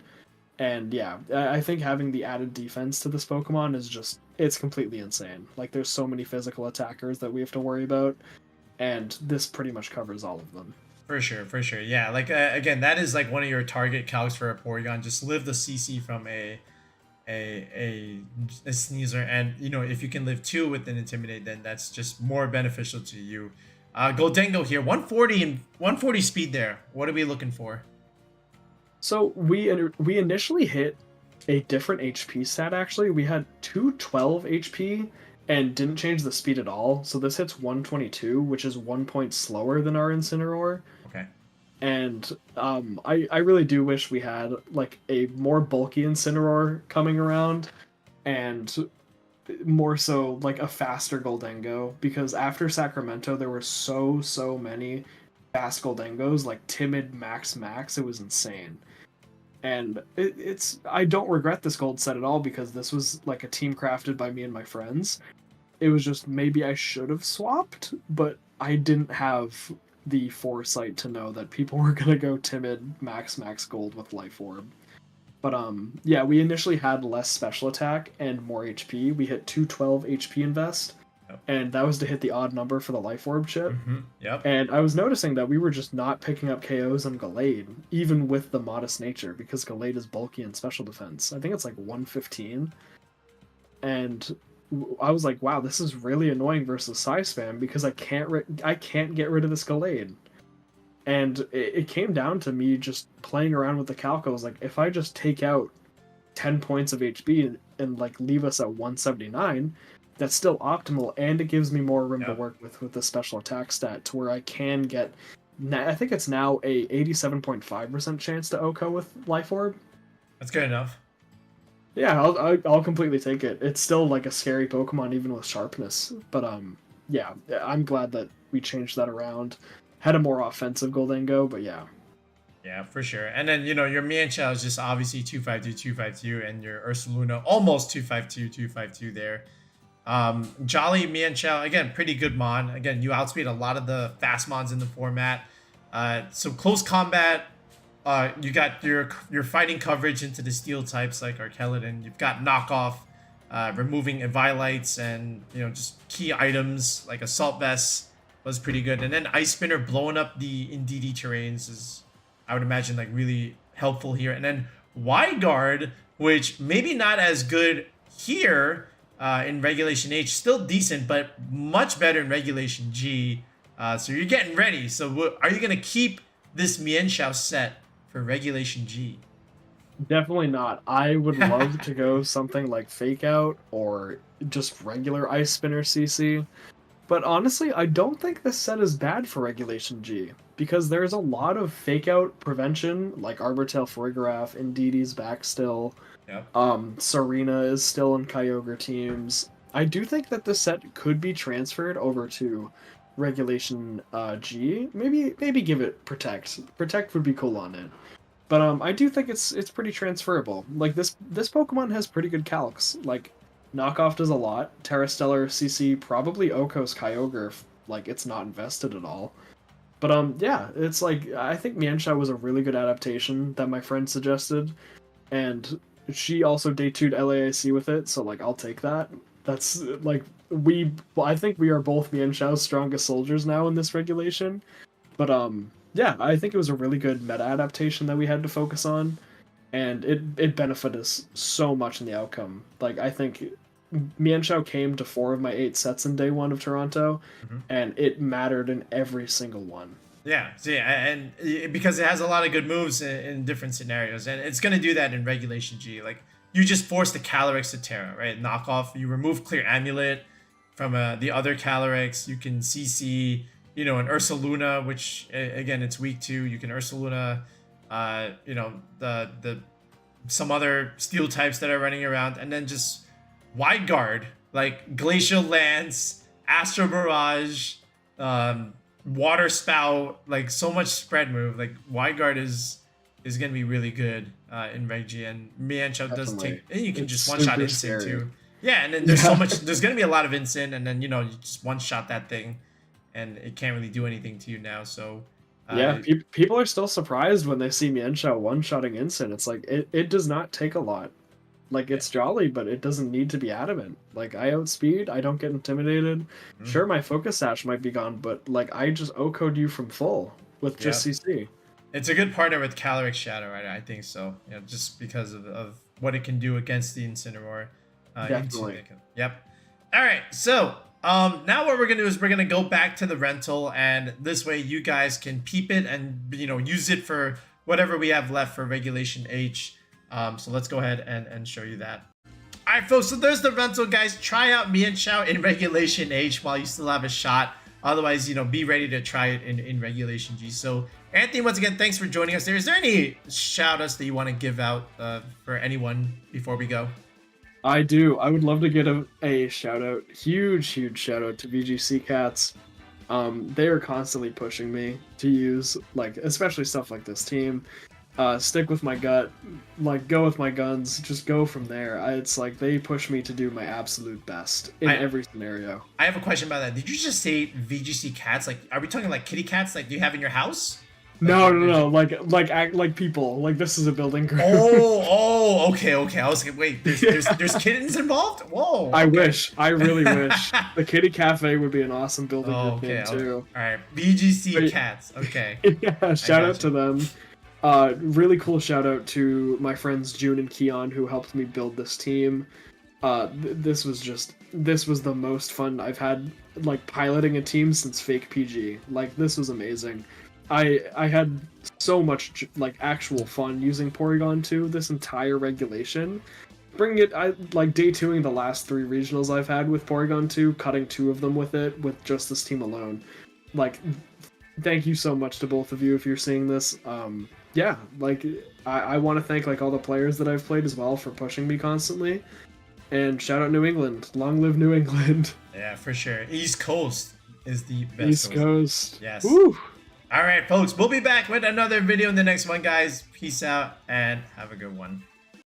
And yeah, I think having the added defense to this Pokemon is just, it's completely insane. Like there's so many physical attackers that we have to worry about, and this pretty much covers all of them. For sure, for sure. Yeah, like again, that is like one of your target calcs for a Porygon. Just live the CC from a Sneasler, and you know if you can live 2 with an Intimidate, then that's just more beneficial to you. Gholdengo here, 140 and 140 speed there. What are we looking for? So we initially hit a different HP stat. Actually, we had 212 HP and didn't change the speed at all. So this hits 122, which is 1 point slower than our Incineroar. Okay. And I really do wish we had like a more bulky Incineroar coming around, and more so like a faster Gholdengo, because after Sacramento there were so many fast Gholdengos, like timid max. It was insane. And it's I don't regret this gold set at all because this was like a team crafted by me and my friends. It was just maybe I should have swapped, but I didn't have the foresight to know that people were going to go timid max gold with Life Orb. But yeah, we initially had less special attack and more HP. We hit 212 HP invest, and that was to hit the odd number for the Life Orb chip. Yep. And I was noticing that we were just not picking up KOs on Gallade, even with the modest nature, because Gallade is bulky and special defense. I think it's like 115. And I was like, wow, this is really annoying versus Size Spam because I can't get rid of this Gallade. And it came down to me just playing around with the calc. I was like, if I just take out 10 points of HP and like leave us at 179, that's still optimal, and it gives me more room to work with the special attack stat to where I can get. I think it's now a 87.5% chance to OHKO with Life Orb. That's good enough. Yeah, I'll completely take it. It's still like a scary Pokemon even with sharpness, but yeah, I'm glad that we changed that around. Had a more offensive Gholdengo, but yeah. Yeah, for sure. And then, you know, your Mienshao is just obviously 252, 252, and your Ursaluna almost 252, 252 there. Jolly Mienshao, again, pretty good mon. Again, you outspeed a lot of the fast mons in the format. So close combat, you got your fighting coverage into the steel types like Archaludon. You've got knockoff, removing Eviolites, and, you know, just key items like Assault Vest was pretty good. And then Ice Spinner blowing up the Indeedee terrains is, I would imagine, like really helpful here. And then Wide Guard, which maybe not as good here in Regulation H, still decent, but much better in Regulation G. So you're getting ready. So are you going to keep this Mienshao set for Regulation G? Definitely not. I would love to go something like Fake Out or just regular Ice Spinner CC. But honestly, I don't think this set is bad for Regulation G, because there's a lot of Fake Out prevention, like Arbortail, Farigiraf, Indeedee's back still. Yep. Serena is still in Kyogre teams. I do think that this set could be transferred over to Regulation G. Maybe give it Protect. Protect would be cool on it. But I do think it's pretty transferable. Like this Pokemon has pretty good calcs. Like Knockoff does a lot. Terrastellar CC probably OHKO's Kyogre if like it's not invested at all. But yeah, it's like I think Mienshao was a really good adaptation that my friend suggested, and she also day 2'd LAIC with it, so like I'll take that. That's like I think we are both Mienshao's strongest soldiers now in this regulation. But yeah, I think it was a really good meta adaptation that we had to focus on, and it benefited us so much in the outcome. Like I think Mienshao came to 4 of my 8 sets in day 1 of Toronto, and it mattered in every single one. Yeah, so yeah, and because it has a lot of good moves in different scenarios, and it's going to do that in Regulation G. Like, you just force the Calyrex to Terra, right? Knockoff, you remove Clear Amulet from the other Calyrex, you can CC, you know, an Ursaluna, which, again, it's weak too. You can Ursaluna, you know, the some other steel types that are running around, and then just Wide Guard, like Glacial Lance, Astro Barrage, Water Spout, like so much spread move. Like Wide Guard is gonna be really good in Reg G, and Mienshao does take. And you can just one shot Incin too. Yeah, and then there's so much. There's gonna be a lot of Incin, and then you know you just one shot that thing, and it can't really do anything to you now. So yeah, people are still surprised when they see Mienshao one shotting Incin. It's like it does not take a lot. Like, it's jolly, but it doesn't need to be adamant. Like, I outspeed, I don't get intimidated. Sure, my Focus Sash might be gone, but, like, I just OHKO'd you from full with just CC. It's a good partner with Calyrex Shadow, right? I think so. You know, just because of what it can do against the Incineroar. Definitely. Yep. All right, so now what we're going to do is we're going to go back to the rental, and this way you guys can peep it and, you know, use it for whatever we have left for Regulation H. So let's go ahead and show you that. All right, folks, so there's the rental, guys. Try out Mienshao in Regulation H while you still have a shot. Otherwise, you know, be ready to try it in Regulation G. So, Anthony, once again, thanks for joining us there. Is there any shout-outs that you want to give out for anyone before we go? I do. I would love to get a shout-out, huge shout-out to VGC Cats. They are constantly pushing me to use, like, especially stuff like this team. Stick with my gut, like go with my guns, just go from there. It's like they push me to do my absolute best in every scenario. I have a question about that. Did you just say VGC Cats? Like, are we talking like kitty cats like you have in your house? No. Like people. Like this is a building group. Okay. I was like, wait, there's kittens involved? Whoa. I wish. I really wish. The Kitty Cafe would be an awesome building group Okay. name too. All right. VGC cats. Okay. Yeah. Shout out to them. Really cool shout out to my friends June and Keon who helped me build this team. This was the most fun I've had, like, piloting a team since Fake PG. Like, this was amazing. I had so much, like, actual fun using Porygon 2 this entire regulation. Like, day 2ing the last 3 regionals I've had with Porygon 2, cutting 2 of them with it, with just this team alone. Like, thank you so much to both of you if you're seeing this. Yeah, like, I want to thank, like, all the players that I've played as well for pushing me constantly. And shout out New England. Long live New England. Yeah, for sure. East Coast is the best. East Coast. Yes. Woo. All right, folks. We'll be back with another video in the next one, guys. Peace out and have a good one.